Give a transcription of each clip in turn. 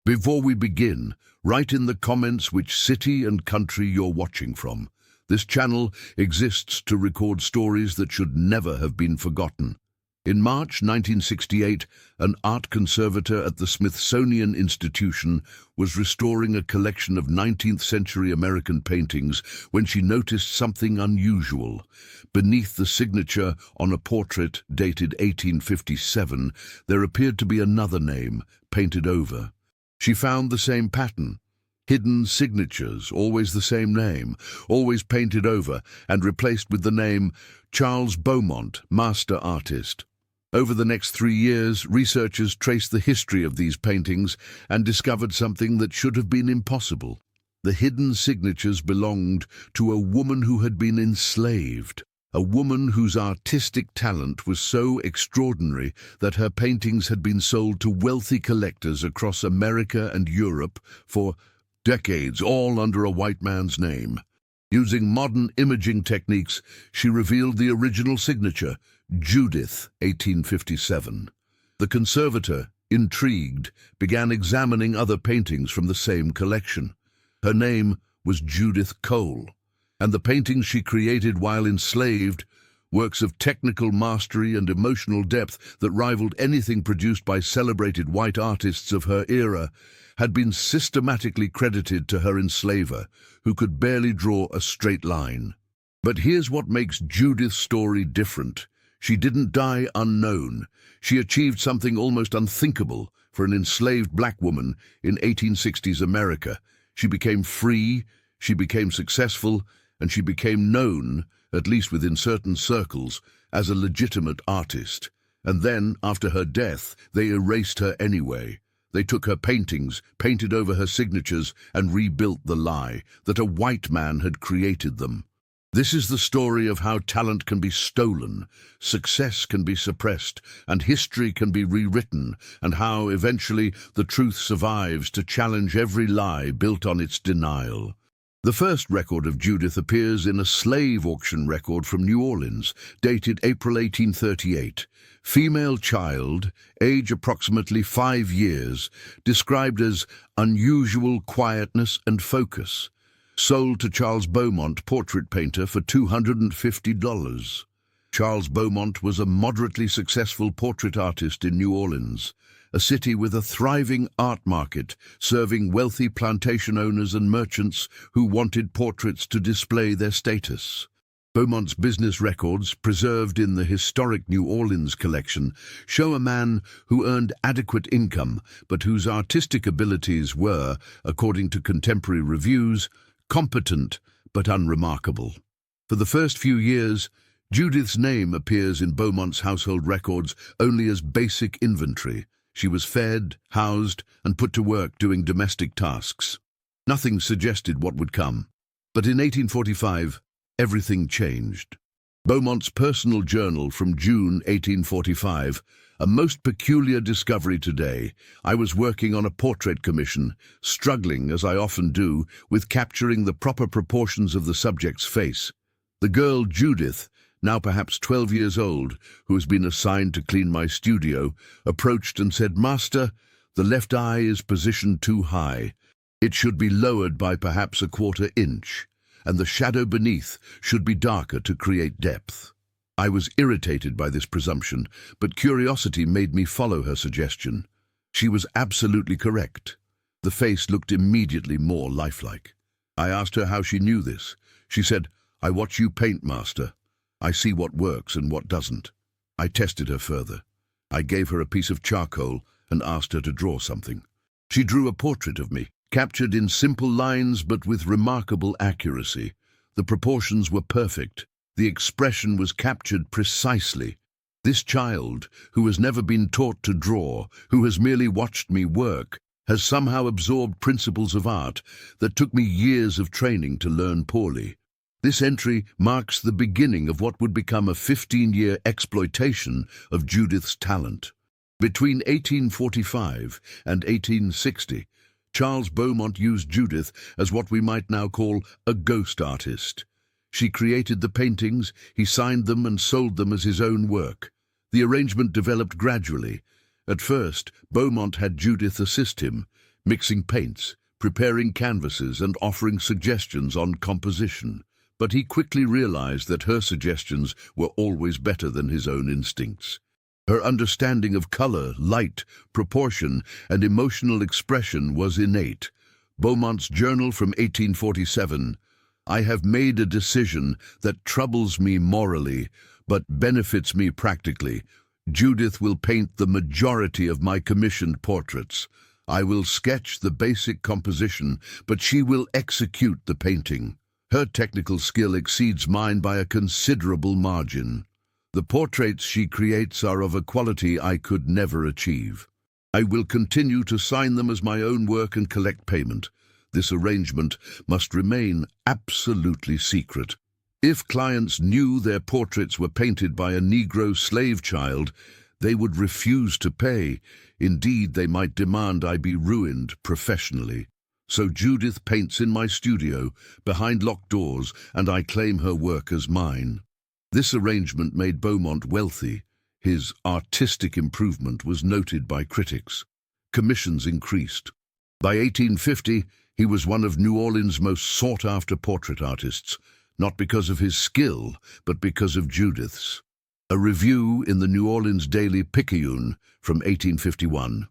Before we begin, write in the comments which city and country you're watching from. This channel exists to record stories that should never have been forgotten. In March 1968, an art conservator at the Smithsonian Institution was restoring a collection of 19th-century American paintings when she noticed something unusual. Beneath the signature on a portrait dated 1857, there appeared to be another name painted over. She found the same pattern. Hidden signatures, always the same name, always painted over and replaced with the name Charles Beaumont, master artist. Over the next 3 years, researchers traced the history of these paintings and discovered something that should have been impossible. The hidden signatures belonged to a woman who had been enslaved, a woman whose artistic talent was so extraordinary that her paintings had been sold to wealthy collectors across America and Europe for decades, all under a white man's name. Using modern imaging techniques, she revealed the original signature, Judith, 1857. The conservator, intrigued, began examining other paintings from the same collection. Her name was Judith Cole, and the paintings she created while enslaved, works of technical mastery and emotional depth that rivaled anything produced by celebrated white artists of her era, had been systematically credited to her enslaver, who could barely draw a straight line. But here's what makes Judith's story different. She didn't die unknown. She achieved something almost unthinkable for an enslaved black woman in 1860s America. She became free, she became successful, and she became known, at least within certain circles, as a legitimate artist. And then, after her death, they erased her anyway. They took her paintings, painted over her signatures, and rebuilt the lie that a white man had created them. This is the story of how talent can be stolen, success can be suppressed, and history can be rewritten, and how, eventually, the truth survives to challenge every lie built on its denial. The first record of Judith appears in a slave auction record from New Orleans, dated April 1838. Female child, age approximately 5 years, described as unusual quietness and focus. Sold to Charles Beaumont, portrait painter, for $250. Charles Beaumont was a moderately successful portrait artist in New Orleans, a city with a thriving art market, serving wealthy plantation owners and merchants who wanted portraits to display their status. Beaumont's business records, preserved in the historic New Orleans collection, show a man who earned adequate income, but whose artistic abilities were, according to contemporary reviews, competent but unremarkable. For the first few years, Judith's name appears in Beaumont's household records only as basic inventory. She was fed, housed, and put to work doing domestic tasks. Nothing suggested what would come. But in 1845, everything changed. Beaumont's personal journal from June 1845, a most peculiar discovery today. I was working on a portrait commission, struggling, as I often do, with capturing the proper proportions of the subject's face. The girl Judith, now perhaps 12 years old, who has been assigned to clean my studio, approached and said, "Master, the left eye is positioned too high. It should be lowered by perhaps a 1/4 inch, and the shadow beneath should be darker to create depth." I was irritated by this presumption, but curiosity made me follow her suggestion. She was absolutely correct. The face looked immediately more lifelike. I asked her how she knew this. She said, "I watch you paint, master. I see what works and what doesn't." I tested her further. I gave her a piece of charcoal and asked her to draw something. She drew a portrait of me, captured in simple lines but with remarkable accuracy. The proportions were perfect. The expression was captured precisely. This child, who has never been taught to draw, who has merely watched me work, has somehow absorbed principles of art that took me years of training to learn poorly. This entry marks the beginning of what would become a 15-year exploitation of Judith's talent. Between 1845 and 1860, Charles Beaumont used Judith as what we might now call a ghost artist. She created the paintings, he signed them and sold them as his own work. The arrangement developed gradually. At first, Beaumont had Judith assist him, mixing paints, preparing canvases, and offering suggestions on composition. But he quickly realized that her suggestions were always better than his own instincts. Her understanding of color, light, proportion, and emotional expression was innate. Beaumont's journal from 1847, "I have made a decision that troubles me morally, but benefits me practically. Judith will paint the majority of my commissioned portraits. I will sketch the basic composition, but she will execute the painting. Her technical skill exceeds mine by a considerable margin. The portraits she creates are of a quality I could never achieve. I will continue to sign them as my own work and collect payment. This arrangement must remain absolutely secret. If clients knew their portraits were painted by a Negro slave child, they would refuse to pay. Indeed, they might demand I be ruined professionally. So Judith paints in my studio, behind locked doors, and I claim her work as mine." This arrangement made Beaumont wealthy. His artistic improvement was noted by critics. Commissions increased. By 1850, he was one of New Orleans' most sought-after portrait artists, not because of his skill, but because of Judith's. A review in the New Orleans Daily Picayune from 1851.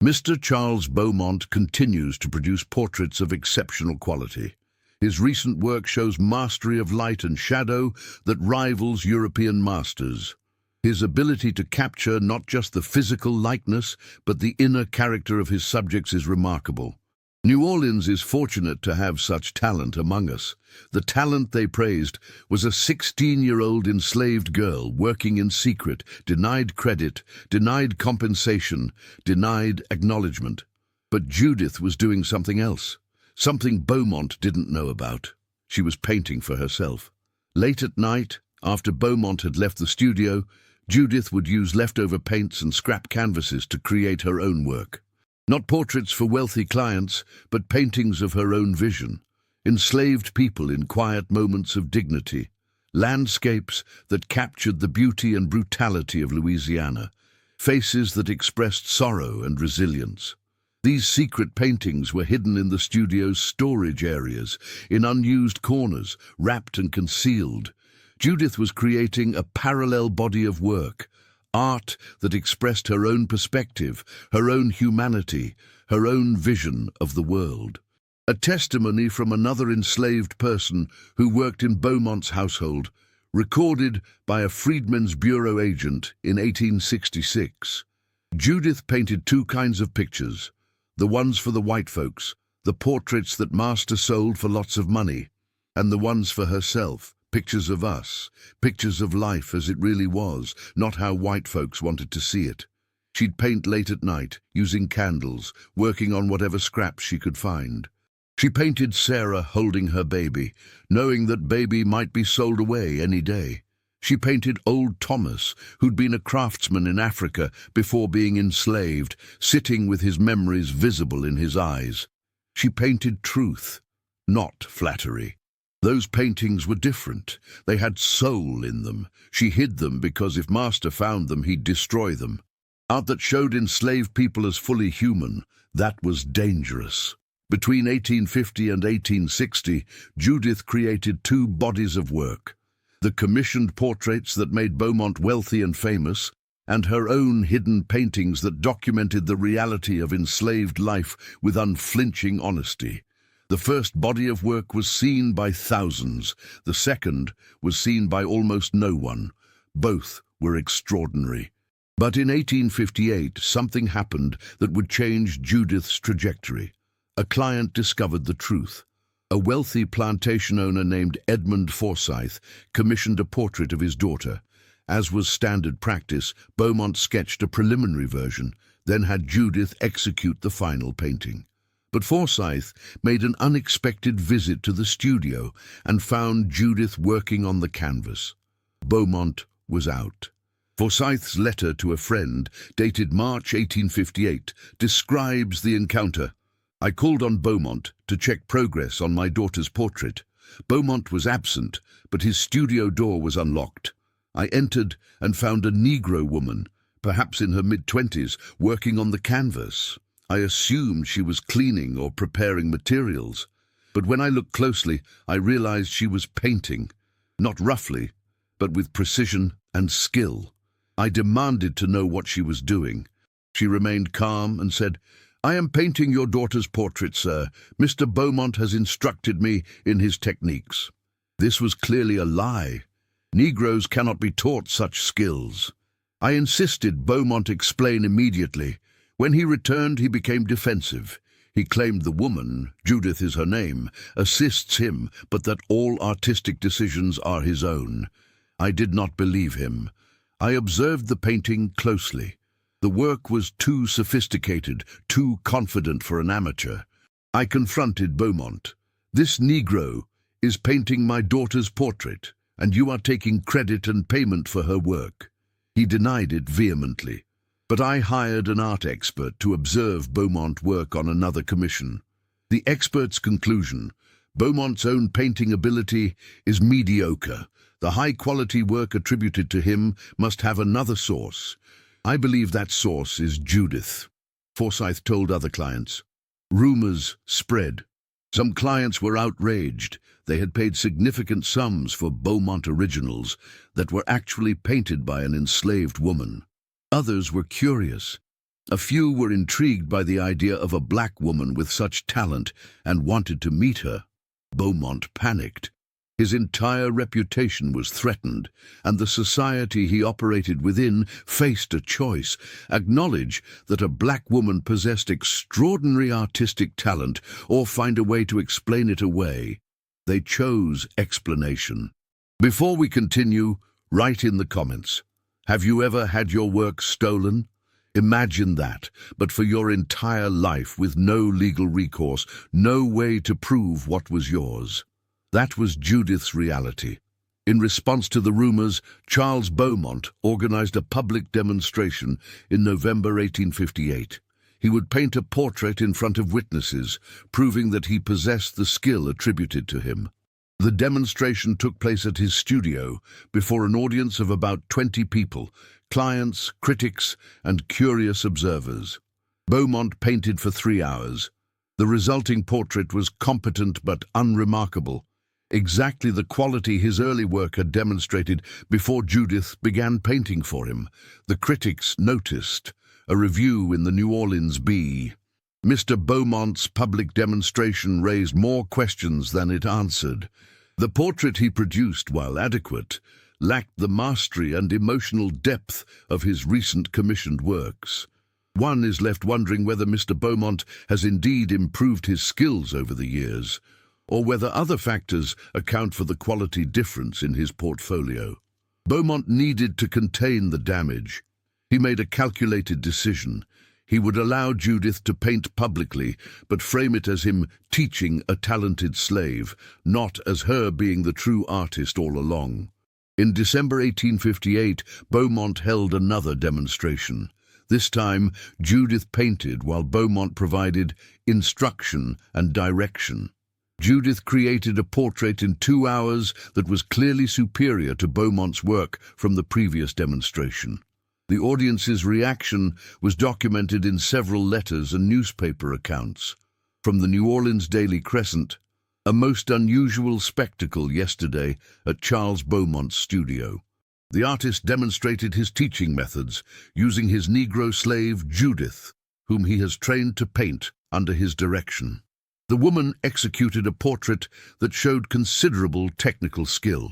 "Mr. Charles Beaumont continues to produce portraits of exceptional quality. His recent work shows mastery of light and shadow that rivals European masters. His ability to capture not just the physical likeness, but the inner character of his subjects is remarkable. New Orleans is fortunate to have such talent among us. The talent they praised was a 16-year-old enslaved girl working in secret, denied credit, denied compensation, denied acknowledgement. But Judith was doing something else, something Beaumont didn't know about. She was painting for herself. Late at night, after Beaumont had left the studio, Judith would use leftover paints and scrap canvases to create her own work. Not portraits for wealthy clients, but paintings of her own vision. Enslaved people in quiet moments of dignity. Landscapes that captured the beauty and brutality of Louisiana. Faces that expressed sorrow and resilience. These secret paintings were hidden in the studio's storage areas, in unused corners, wrapped and concealed. Judith was creating a parallel body of work. Art that expressed her own perspective, her own humanity, her own vision of the world. A testimony from another enslaved person who worked in Beaumont's household, recorded by a Freedmen's Bureau agent in 1866. Judith painted two kinds of pictures, the ones for the white folks, the portraits that master sold for lots of money, and the ones for herself, pictures of us, pictures of life as it really was, not how white folks wanted to see it. She'd paint late at night, using candles, working on whatever scraps she could find. She painted Sarah holding her baby, knowing that baby might be sold away any day. She painted old Thomas, who'd been a craftsman in Africa before being enslaved, sitting with his memories visible in his eyes. She painted truth, not flattery. Those paintings were different. They had soul in them. She hid them because if master found them, he'd destroy them. Art that showed enslaved people as fully human, that was dangerous. Between 1850 and 1860, Judith created two bodies of work. The commissioned portraits that made Beaumont wealthy and famous, and her own hidden paintings that documented the reality of enslaved life with unflinching honesty. The first body of work was seen by thousands. The second was seen by almost no one. Both were extraordinary. But in 1858, something happened that would change Judith's trajectory. A client discovered the truth. A wealthy plantation owner named Edmund Forsyth commissioned a portrait of his daughter. As was standard practice, Beaumont sketched a preliminary version, then had Judith execute the final painting. But Forsyth made an unexpected visit to the studio and found Judith working on the canvas. Beaumont was out. Forsyth's letter to a friend, dated March 1858, describes the encounter. "I called on Beaumont to check progress on my daughter's portrait. Beaumont was absent, but his studio door was unlocked. I entered and found a Negro woman, perhaps in her mid-20s, working on the canvas. I assumed she was cleaning or preparing materials, but when I looked closely, I realized she was painting, not roughly, but with precision and skill. I demanded to know what she was doing. She remained calm and said, "I am painting your daughter's portrait, sir. Mr. Beaumont has instructed me in his techniques." This was clearly a lie. Negroes cannot be taught such skills. I insisted Beaumont explain immediately. When he returned, he became defensive. He claimed the woman, Judith is her name, assists him, but that all artistic decisions are his own. I did not believe him. I observed the painting closely. The work was too sophisticated, too confident for an amateur. I confronted Beaumont. "This Negro is painting my daughter's portrait, and you are taking credit and payment for her work." He denied it vehemently. But I hired an art expert to observe Beaumont work on another commission. The expert's conclusion: Beaumont's own painting ability is mediocre. The high-quality work attributed to him must have another source. I believe that source is Judith, Forsyth told other clients. Rumors spread. Some clients were outraged. They had paid significant sums for Beaumont originals that were actually painted by an enslaved woman. Others were curious. A few were intrigued by the idea of a black woman with such talent and wanted to meet her. Beaumont panicked. His entire reputation was threatened, and the society he operated within faced a choice: acknowledge that a black woman possessed extraordinary artistic talent or find a way to explain it away. They chose explanation. Before we continue, write in the comments: have you ever had your work stolen? Imagine that, but for your entire life with no legal recourse, no way to prove what was yours. That was Judith's reality. In response to the rumors, Charles Beaumont organized a public demonstration in November 1858. He would paint a portrait in front of witnesses, proving that he possessed the skill attributed to him. The demonstration took place at his studio before an audience of about 20 people, clients, critics, and curious observers. Beaumont painted for 3 hours. The resulting portrait was competent but unremarkable, exactly the quality his early work had demonstrated before Judith began painting for him. The critics noticed. A review in the New Orleans Bee. Mr. Beaumont's public demonstration raised more questions than it answered. The portrait he produced, while adequate, lacked the mastery and emotional depth of his recent commissioned works. One is left wondering whether Mr. Beaumont has indeed improved his skills over the years, or whether other factors account for the quality difference in his portfolio. Beaumont needed to contain the damage. He made a calculated decision. He would allow Judith to paint publicly, but frame it as him teaching a talented slave, not as her being the true artist all along. In December 1858, Beaumont held another demonstration. This time, Judith painted while Beaumont provided instruction and direction. Judith created a portrait in 2 hours that was clearly superior to Beaumont's work from the previous demonstration. The audience's reaction was documented in several letters and newspaper accounts. From the New Orleans Daily Crescent: "A most unusual spectacle yesterday at Charles Beaumont's studio. The artist demonstrated his teaching methods, using his Negro slave Judith, whom he has trained to paint under his direction. The woman executed a portrait that showed considerable technical skill.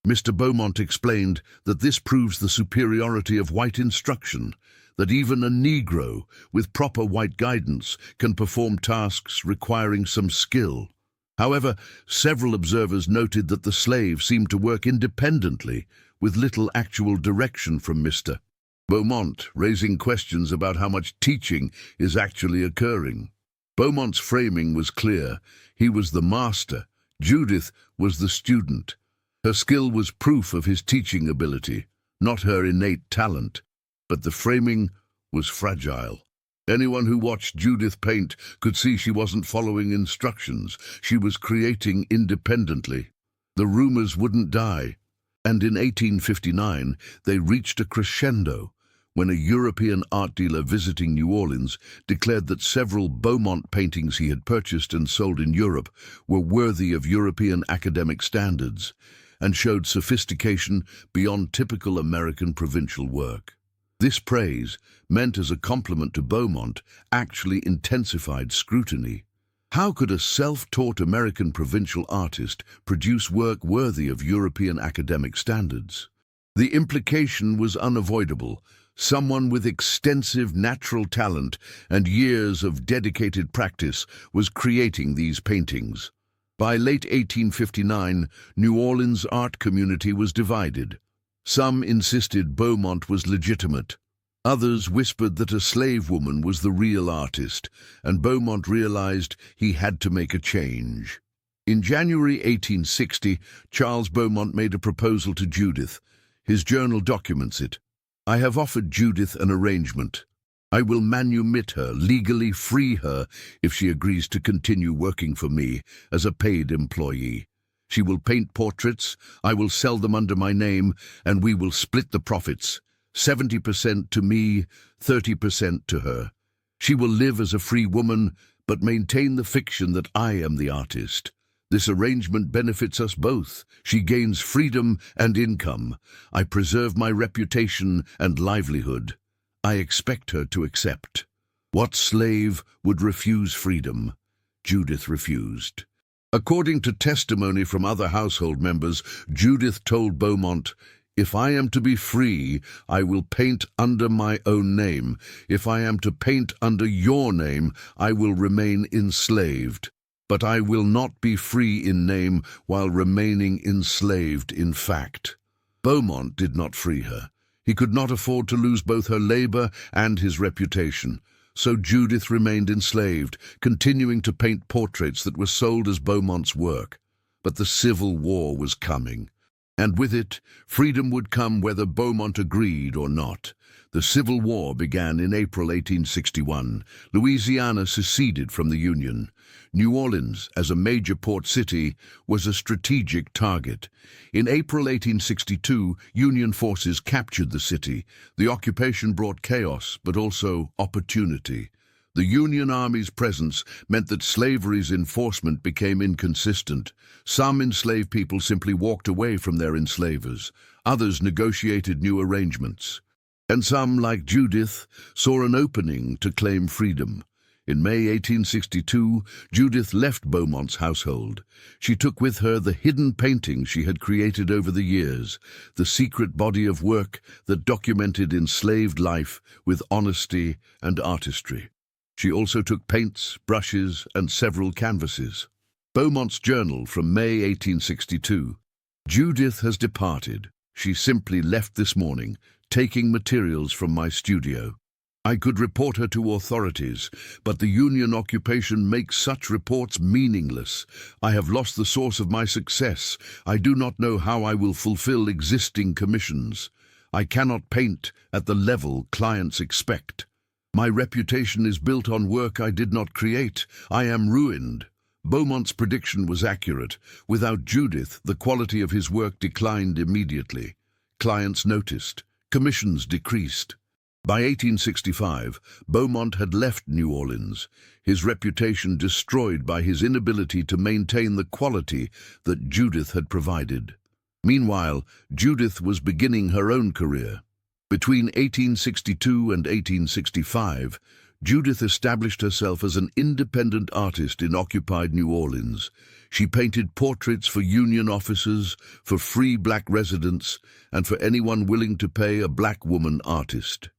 Mr. Beaumont explained that this proves the superiority of white instruction, that even a Negro with proper white guidance can perform tasks requiring some skill. However, several observers noted that the slave seemed to work independently, with little actual direction from Mr. Beaumont, raising questions about how much teaching is actually occurring. Beaumont's framing was clear. He was the master. Judith was the student. Her skill was proof of his teaching ability, not her innate talent. But the framing was fragile. Anyone who watched Judith paint could see she wasn't following instructions. She was creating independently. The rumors wouldn't die. And in 1859, they reached a crescendo when a European art dealer visiting New Orleans declared that several Beaumont paintings he had purchased and sold in Europe were worthy of European academic standards and showed sophistication beyond typical American provincial work. This praise, meant as a compliment to Beaumont, actually intensified scrutiny. How could a self-taught American provincial artist produce work worthy of European academic standards? The implication was unavoidable. Someone with extensive natural talent and years of dedicated practice was creating these paintings. By late 1859, New Orleans' art community was divided. Some insisted Beaumont was legitimate. Others whispered that a slave woman was the real artist, and Beaumont realized he had to make a change. In January 1860, Charles Beaumont made a proposal to Judith. His journal documents it. "I have offered Judith an arrangement. I will manumit her, legally free her, if she agrees to continue working for me as a paid employee. She will paint portraits, I will sell them under my name, and we will split the profits, 70% to me, 30% to her. She will live as a free woman, but maintain the fiction that I am the artist. This arrangement benefits us both. She gains freedom and income. I preserve my reputation and livelihood. I expect her to accept." What slave would refuse freedom? Judith refused. According to testimony from other household members, Judith told Beaumont, "If I am to be free, I will paint under my own name. If I am to paint under your name, I will remain enslaved. But I will not be free in name while remaining enslaved in fact." Beaumont did not free her. He could not afford to lose both her labor and his reputation. So Judith remained enslaved, continuing to paint portraits that were sold as Beaumont's work. But the Civil War was coming. And with it, freedom would come whether Beaumont agreed or not. The Civil War began in April 1861. Louisiana seceded from the Union. New Orleans, as a major port city, was a strategic target. In April 1862, Union forces captured the city. The occupation brought chaos, but also opportunity. The Union Army's presence meant that slavery's enforcement became inconsistent. Some enslaved people simply walked away from their enslavers. Others negotiated new arrangements. And some, like Judith, saw an opening to claim freedom. In May 1862, Judith left Beaumont's household. She took with her the hidden paintings she had created over the years, the secret body of work that documented enslaved life with honesty and artistry. She also took paints, brushes, and several canvases. Beaumont's journal from May 1862. "Judith has departed. She simply left this morning, taking materials from my studio. I could report her to authorities, but the Union occupation makes such reports meaningless. I have lost the source of my success. I do not know how I will fulfill existing commissions. I cannot paint at the level clients expect. My reputation is built on work I did not create. I am ruined." Beaumont's prediction was accurate. Without Judith, the quality of his work declined immediately. Clients noticed. Commissions decreased. By 1865, Beaumont had left New Orleans, his reputation destroyed by his inability to maintain the quality that Judith had provided. Meanwhile, Judith was beginning her own career. Between 1862 and 1865, Judith established herself as an independent artist in occupied New Orleans. She painted portraits for Union officers, for free black residents, and for anyone willing to pay a black woman artist.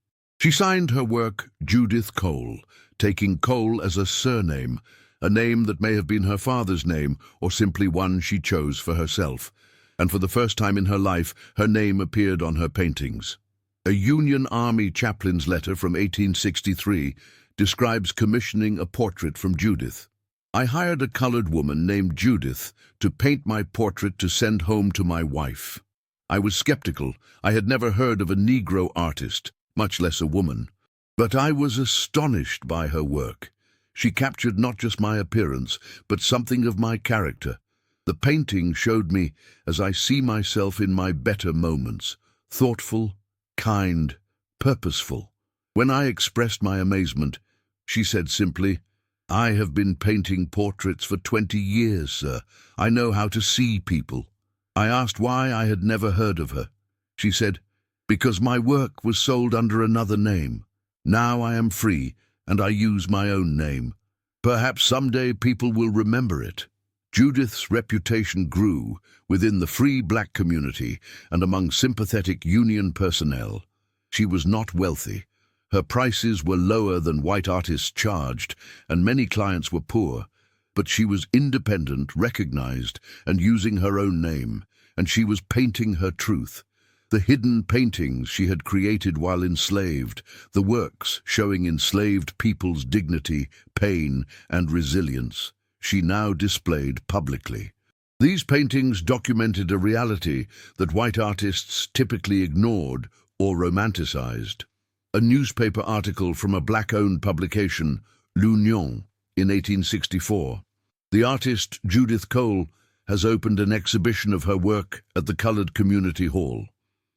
She signed her work Judith Cole, taking Cole as a surname, a name that may have been her father's name or simply one she chose for herself. And for the first time in her life, her name appeared on her paintings. A Union Army chaplain's letter from 1863 describes commissioning a portrait from Judith. "I hired a colored woman named Judith to paint my portrait to send home to my wife. I was skeptical. I had never heard of a Negro artist, much less a woman. But I was astonished by her work. She captured not just my appearance, but something of my character. The painting showed me as I see myself in my better moments, thoughtful, kind, purposeful. When I expressed my amazement, she said simply, "I have been painting portraits for 20 years, sir. I know how to see people." I asked why I had never heard of her. She said, "Because my work was sold under another name. Now I am free, and I use my own name. Perhaps someday people will remember it." Judith's reputation grew within the free black community and among sympathetic union personnel. She was not wealthy. Her prices were lower than white artists charged, and many clients were poor. But she was independent, recognized, and using her own name, and she was painting her truth. The hidden paintings she had created while enslaved, the works showing enslaved people's dignity, pain, and resilience, she now displayed publicly. These paintings documented a reality that white artists typically ignored or romanticized. A newspaper article from a black-owned publication, L'Union, in 1864. The artist Judith Cole has opened an exhibition of her work at the Colored Community Hall.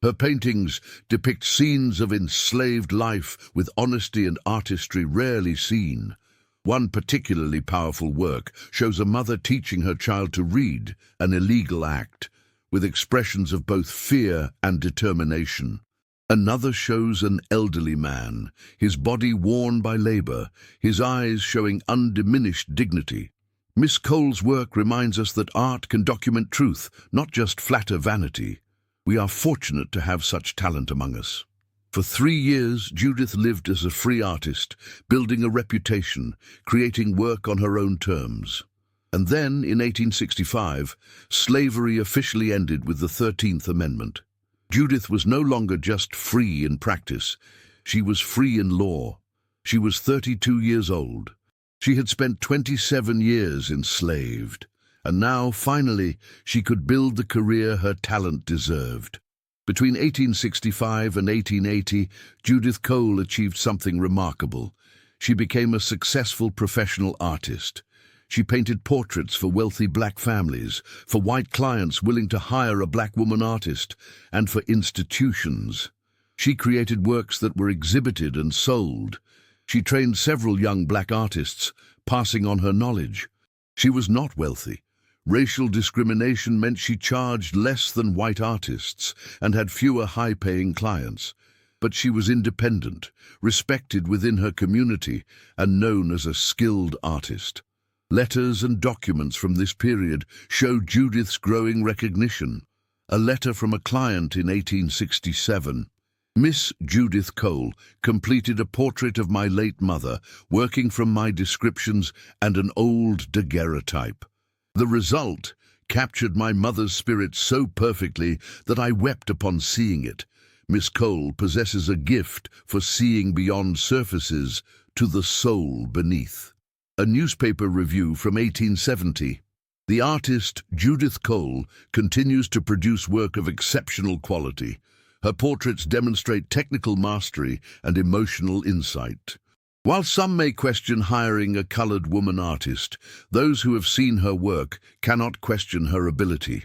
Her paintings depict scenes of enslaved life with honesty and artistry rarely seen. One particularly powerful work shows a mother teaching her child to read, an illegal act, with expressions of both fear and determination. Another shows an elderly man, his body worn by labor, his eyes showing undiminished dignity. Miss Cole's work reminds us that art can document truth, not just flatter vanity. We are fortunate to have such talent among us. For 3 years, Judith lived as a free artist, building a reputation, creating work on her own terms. And then, in 1865, slavery officially ended with the 13th Amendment. Judith was no longer just free in practice, she was free in law. She was 32 years old. She had spent 27 years enslaved, and now, finally, she could build the career her talent deserved. Between 1865 and 1880, Judith Cole achieved something remarkable. She became a successful professional artist. She painted portraits for wealthy black families, for white clients willing to hire a black woman artist, and for institutions. She created works that were exhibited and sold. She trained several young black artists, passing on her knowledge. She was not wealthy. Racial discrimination meant she charged less than white artists and had fewer high-paying clients. But she was independent, respected within her community, and known as a skilled artist. Letters and documents from this period show Judith's growing recognition. A letter from a client in 1867. Miss Judith Cole completed a portrait of my late mother, working from my descriptions and an old daguerreotype. The result captured my mother's spirit so perfectly that I wept upon seeing it. Miss Cole possesses a gift for seeing beyond surfaces to the soul beneath. A newspaper review from 1870. The artist Judith Cole continues to produce work of exceptional quality. Her portraits demonstrate technical mastery and emotional insight. While some may question hiring a colored woman artist, those who have seen her work cannot question her ability.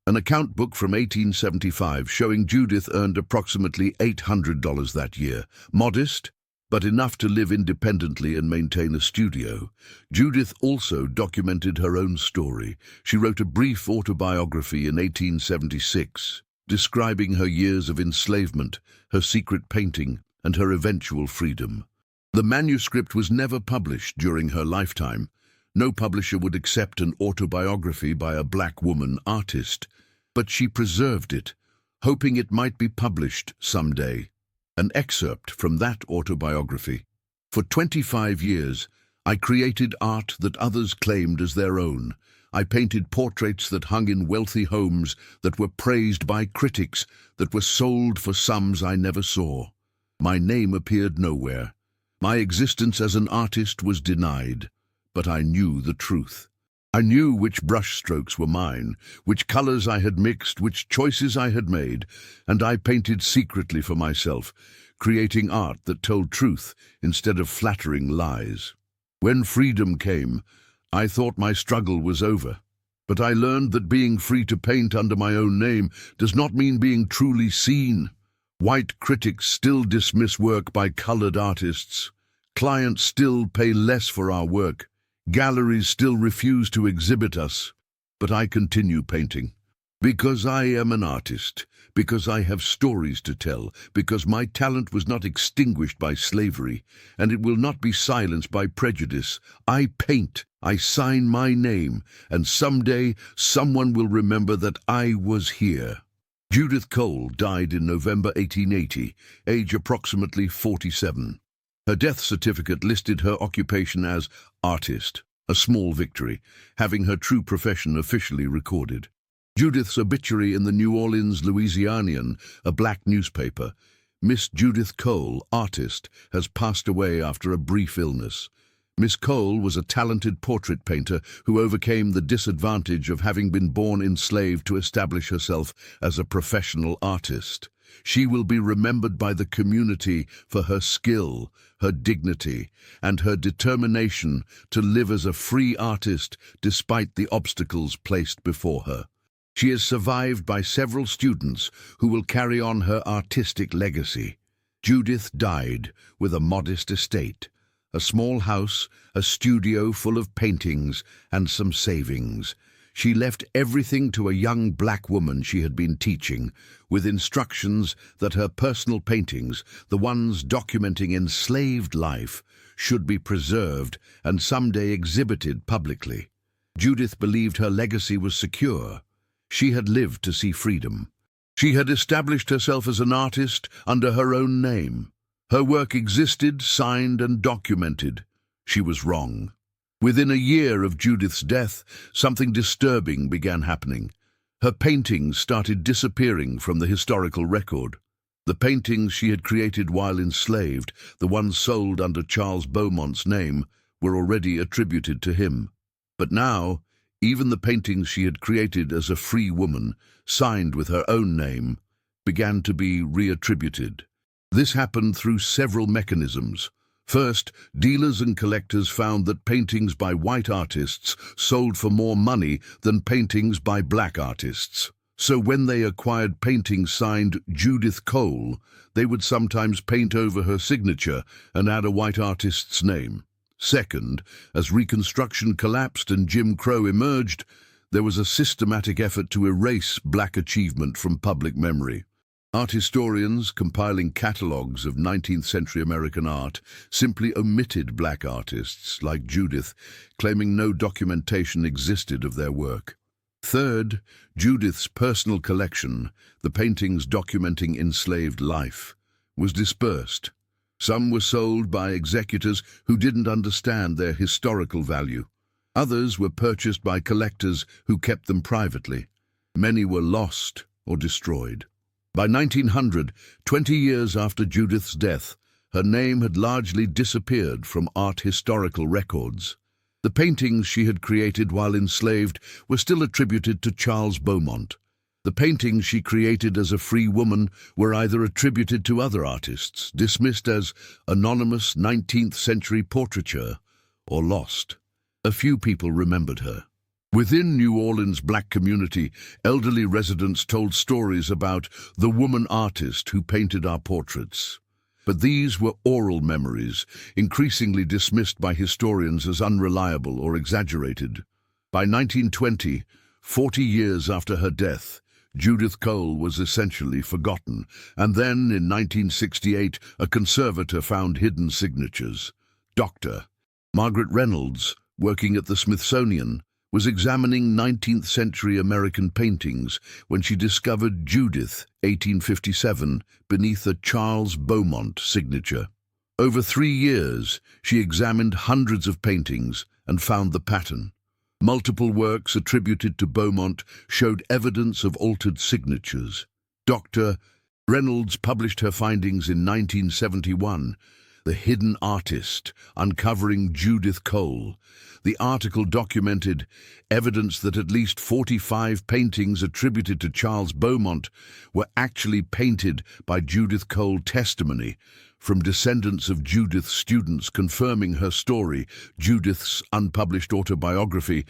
An account book from 1875 showing Judith earned approximately $800 that year. Modest, but enough to live independently and maintain a studio. Judith also documented her own story. She wrote a brief autobiography in 1876, describing her years of enslavement, her secret painting, and her eventual freedom. The manuscript was never published during her lifetime. No publisher would accept an autobiography by a black woman artist, but she preserved it, hoping it might be published someday. An excerpt from that autobiography. For 25 years, I created art that others claimed as their own. I painted portraits that hung in wealthy homes, that were praised by critics, that were sold for sums I never saw. My name appeared nowhere. My existence as an artist was denied, but I knew the truth. I knew which brushstrokes were mine, which colors I had mixed, which choices I had made, and I painted secretly for myself, creating art that told truth instead of flattering lies. When freedom came, I thought my struggle was over, but I learned that being free to paint under my own name does not mean being truly seen. White critics still dismiss work by colored artists. Clients still pay less for our work. Galleries still refuse to exhibit us. But I continue painting. Because I am an artist, because I have stories to tell, because my talent was not extinguished by slavery, and it will not be silenced by prejudice. I paint, I sign my name, and someday someone will remember that I was here. Judith Cole died in November 1880, age approximately 47. Her death certificate listed her occupation as artist, a small victory, having her true profession officially recorded. Judith's obituary in the New Orleans Louisianian, a black newspaper. Miss Judith Cole, artist, has passed away after a brief illness. Miss Cole was a talented portrait painter who overcame the disadvantage of having been born enslaved to establish herself as a professional artist. She will be remembered by the community for her skill, her dignity, and her determination to live as a free artist despite the obstacles placed before her. She is survived by several students who will carry on her artistic legacy. Judith died with a modest estate, a small house, a studio full of paintings, and some savings. She left everything to a young black woman she had been teaching, with instructions that her personal paintings, the ones documenting enslaved life, should be preserved and someday exhibited publicly. Judith believed her legacy was secure. She had lived to see freedom. She had established herself as an artist under her own name. Her work existed, signed and documented. She was wrong. Within a year of Judith's death, something disturbing began happening. Her paintings started disappearing from the historical record. The paintings she had created while enslaved, the ones sold under Charles Beaumont's name, were already attributed to him. But now, even the paintings she had created as a free woman, signed with her own name, began to be reattributed. This happened through several mechanisms. First, dealers and collectors found that paintings by white artists sold for more money than paintings by black artists. So when they acquired paintings signed Judith Cole, they would sometimes paint over her signature and add a white artist's name. Second, as Reconstruction collapsed and Jim Crow emerged, there was a systematic effort to erase black achievement from public memory. Art historians, compiling catalogues of 19th-century American art, simply omitted black artists like Judith, claiming no documentation existed of their work. Third, Judith's personal collection, the paintings documenting enslaved life, was dispersed. Some were sold by executors who didn't understand their historical value. Others were purchased by collectors who kept them privately. Many were lost or destroyed. By 1900, 20 years after Judith's death, her name had largely disappeared from art historical records. The paintings she had created while enslaved were still attributed to Charles Beaumont. The paintings she created as a free woman were either attributed to other artists, dismissed as anonymous 19th-century portraiture, or lost. A few people remembered her. Within New Orleans' black community, elderly residents told stories about the woman artist who painted our portraits. But these were oral memories, increasingly dismissed by historians as unreliable or exaggerated. By 1920, 40 years after her death, Judith Cole was essentially forgotten, and then, in 1968, a conservator found hidden signatures. Dr. Margaret Reynolds, working at the Smithsonian, was examining 19th-century American paintings when she discovered Judith, 1857, beneath a Charles Beaumont signature. Over 3 years, she examined hundreds of paintings and found the pattern. Multiple works attributed to Beaumont showed evidence of altered signatures. Dr. Reynolds published her findings in 1971, The Hidden Artist, Uncovering Judith Cole. The article documented evidence that at least 45 paintings attributed to Charles Beaumont were actually painted by Judith Cole. Testimony from descendants of Judith's students confirming her story. Judith's unpublished autobiography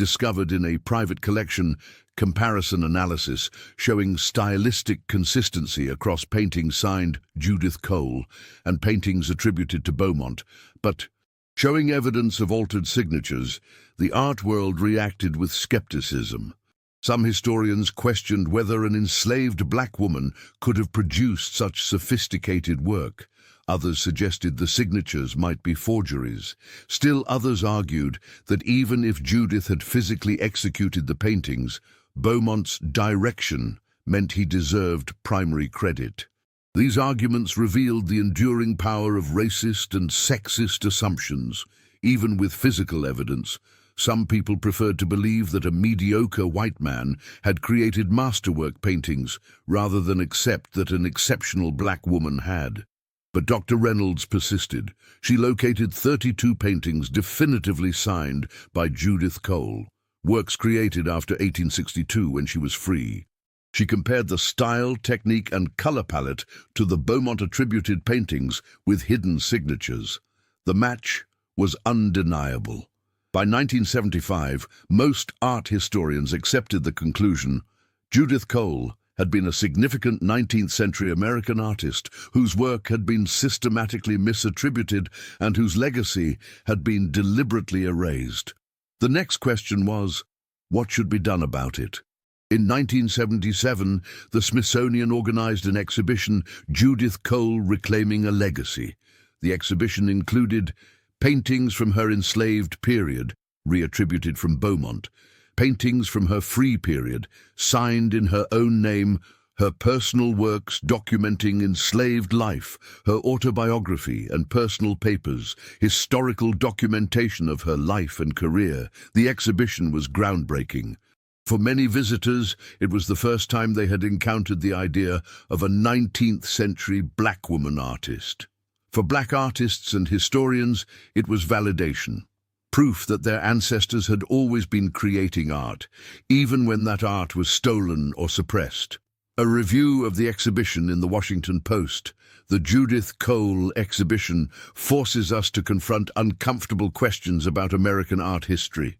discovered in a private collection comparison analysis showing stylistic consistency across paintings signed Judith Cole and paintings attributed to Beaumont, but showing evidence of altered signatures, the art world reacted with skepticism. Some historians questioned whether an enslaved black woman could have produced such sophisticated work. Others suggested the signatures might be forgeries. Still others argued that even if Judith had physically executed the paintings, Beaumont's direction meant he deserved primary credit. These arguments revealed the enduring power of racist and sexist assumptions. Even with physical evidence, some people preferred to believe that a mediocre white man had created masterwork paintings rather than accept that an exceptional black woman had. But Dr. Reynolds persisted. She located 32 paintings definitively signed by Judith Cole, works created after 1862 when she was free. She compared the style, technique, and color palette to the Beaumont attributed paintings with hidden signatures. The match was undeniable. By 1975, most art historians accepted the conclusion Judith Cole had been a significant 19th-century American artist whose work had been systematically misattributed and whose legacy had been deliberately erased. The next question was, what should be done about it? In 1977, the Smithsonian organized an exhibition, Judith Cole Reclaiming a Legacy. The exhibition included paintings from her enslaved period, reattributed from Beaumont, paintings from her free period, signed in her own name, her personal works documenting enslaved life, her autobiography and personal papers, historical documentation of her life and career. The exhibition was groundbreaking. For many visitors, it was the first time they had encountered the idea of a 19th-century black woman artist. For black artists and historians, it was validation. Proof that their ancestors had always been creating art, even when that art was stolen or suppressed. A review of the exhibition in the Washington Post, the Judith Cole exhibition, forces us to confront uncomfortable questions about American art history.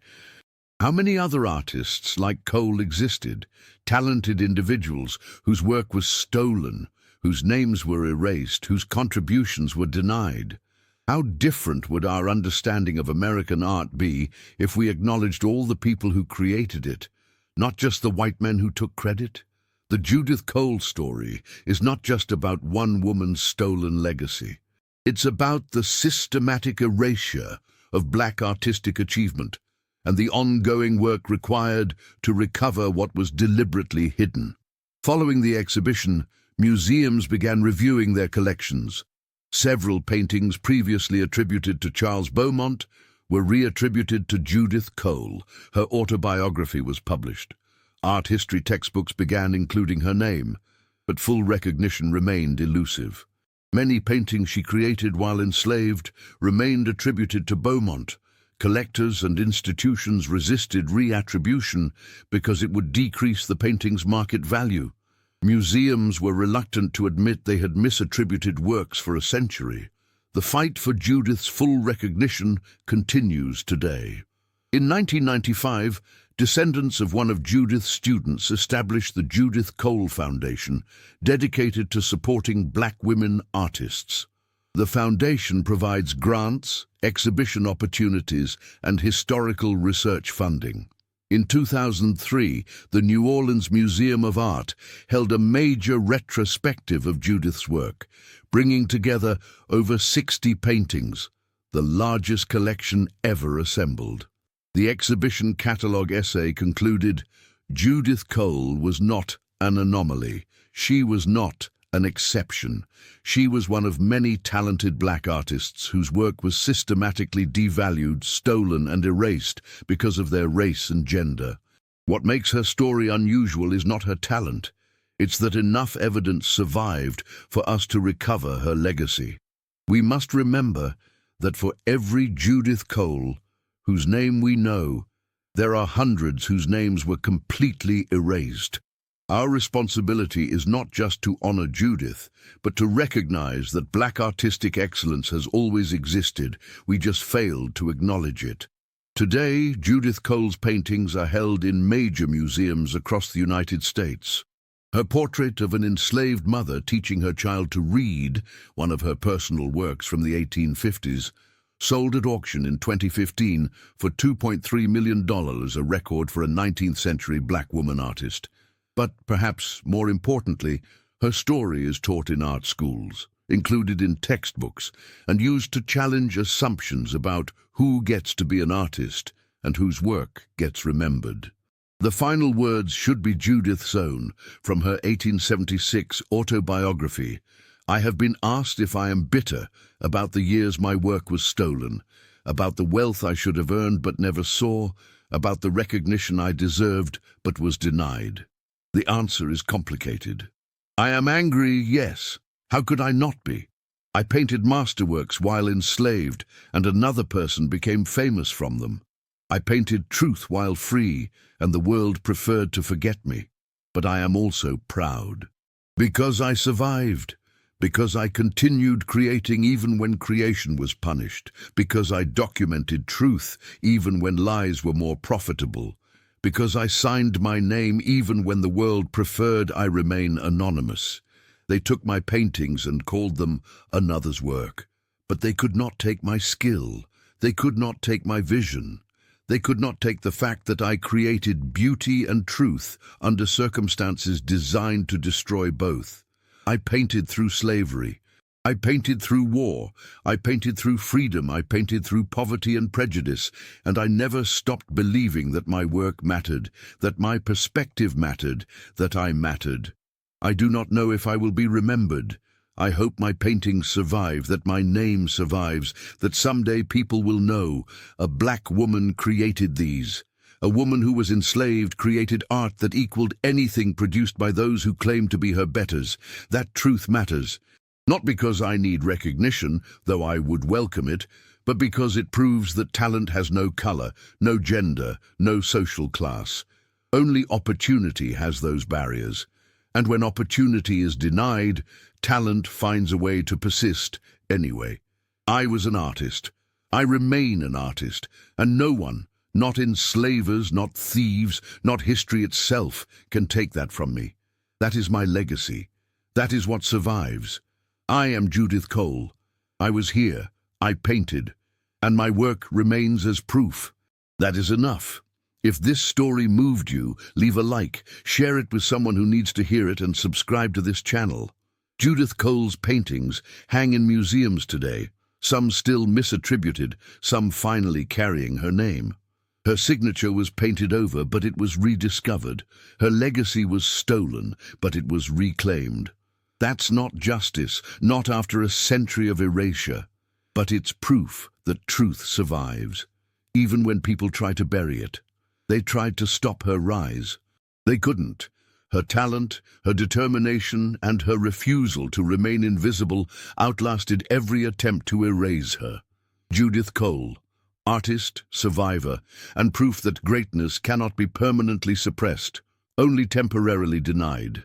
How many other artists like Cole existed? Talented individuals whose work was stolen, whose names were erased, whose contributions were denied. How different would our understanding of American art be if we acknowledged all the people who created it, not just the white men who took credit? The Judith Cole story is not just about one woman's stolen legacy. It's about the systematic erasure of black artistic achievement and the ongoing work required to recover what was deliberately hidden. Following the exhibition, museums began reviewing their collections. Several paintings previously attributed to Charles Beaumont were reattributed to Judith Cole. Her autobiography was published. Art history textbooks began including her name, but full recognition remained elusive. Many paintings she created while enslaved remained attributed to Beaumont. Collectors and institutions resisted reattribution because it would decrease the painting's market value. Museums were reluctant to admit they had misattributed works for a century. The fight for Judith's full recognition continues today. In 1995, descendants of one of Judith's students established the Judith Cole Foundation, dedicated to supporting black women artists. The foundation provides grants, exhibition opportunities, and historical research funding. In 2003, the New Orleans Museum of Art held a major retrospective of Judith's work, bringing together over 60 paintings, the largest collection ever assembled. The exhibition catalogue essay concluded, Judith Cole was not an anomaly. She was not an exception. She was one of many talented black artists whose work was systematically devalued, stolen, and erased because of their race and gender. What makes her story unusual is not her talent. It's that enough evidence survived for us to recover her legacy. We must remember that for every Judith Cole, whose name we know, there are hundreds whose names were completely erased. Our responsibility is not just to honor Judith, but to recognize that black artistic excellence has always existed. We just failed to acknowledge it. Today, Judith Cole's paintings are held in major museums across the United States. Her portrait of an enslaved mother teaching her child to read, one of her personal works from the 1850s, sold at auction in 2015 for $2.3 million, a record for a 19th-century black woman artist. But perhaps more importantly, her story is taught in art schools, included in textbooks, and used to challenge assumptions about who gets to be an artist and whose work gets remembered. The final words should be Judith's own, from her 1876 autobiography. I have been asked if I am bitter about the years my work was stolen, about the wealth I should have earned but never saw, about the recognition I deserved but was denied. The answer is complicated. I am angry, yes. How could I not be? I painted masterworks while enslaved, and another person became famous from them. I painted truth while free, and the world preferred to forget me. But I am also proud. Because I survived. Because I continued creating even when creation was punished. Because I documented truth even when lies were more profitable. Because I signed my name even when the world preferred I remain anonymous. They took my paintings and called them another's work. But they could not take my skill. They could not take my vision. They could not take the fact that I created beauty and truth under circumstances designed to destroy both. I painted through slavery. I painted through war. I painted through freedom. I painted through poverty and prejudice. And I never stopped believing that my work mattered, that my perspective mattered, that I mattered. I do not know if I will be remembered. I hope my paintings survive, that my name survives, that someday people will know a black woman created these. A woman who was enslaved created art that equaled anything produced by those who claimed to be her betters. That truth matters. Not because I need recognition, though I would welcome it, but because it proves that talent has no color, no gender, no social class. Only opportunity has those barriers. And when opportunity is denied, talent finds a way to persist anyway. I was an artist. I remain an artist, and no one, not enslavers, not thieves, not history itself, can take that from me. That is my legacy. That is what survives. I am Judith Cole. I was here. I painted. And my work remains as proof. That is enough. If this story moved you, leave a like, share it with someone who needs to hear it, and subscribe to this channel. Judith Cole's paintings hang in museums today, some still misattributed, some finally carrying her name. Her signature was painted over, but it was rediscovered. Her legacy was stolen, but it was reclaimed. That's not justice, not after a century of erasure, but it's proof that truth survives, even when people try to bury it. They tried to stop her rise. They couldn't. Her talent, her determination, and her refusal to remain invisible outlasted every attempt to erase her. Judith Cole, artist, survivor, and proof that greatness cannot be permanently suppressed, only temporarily denied.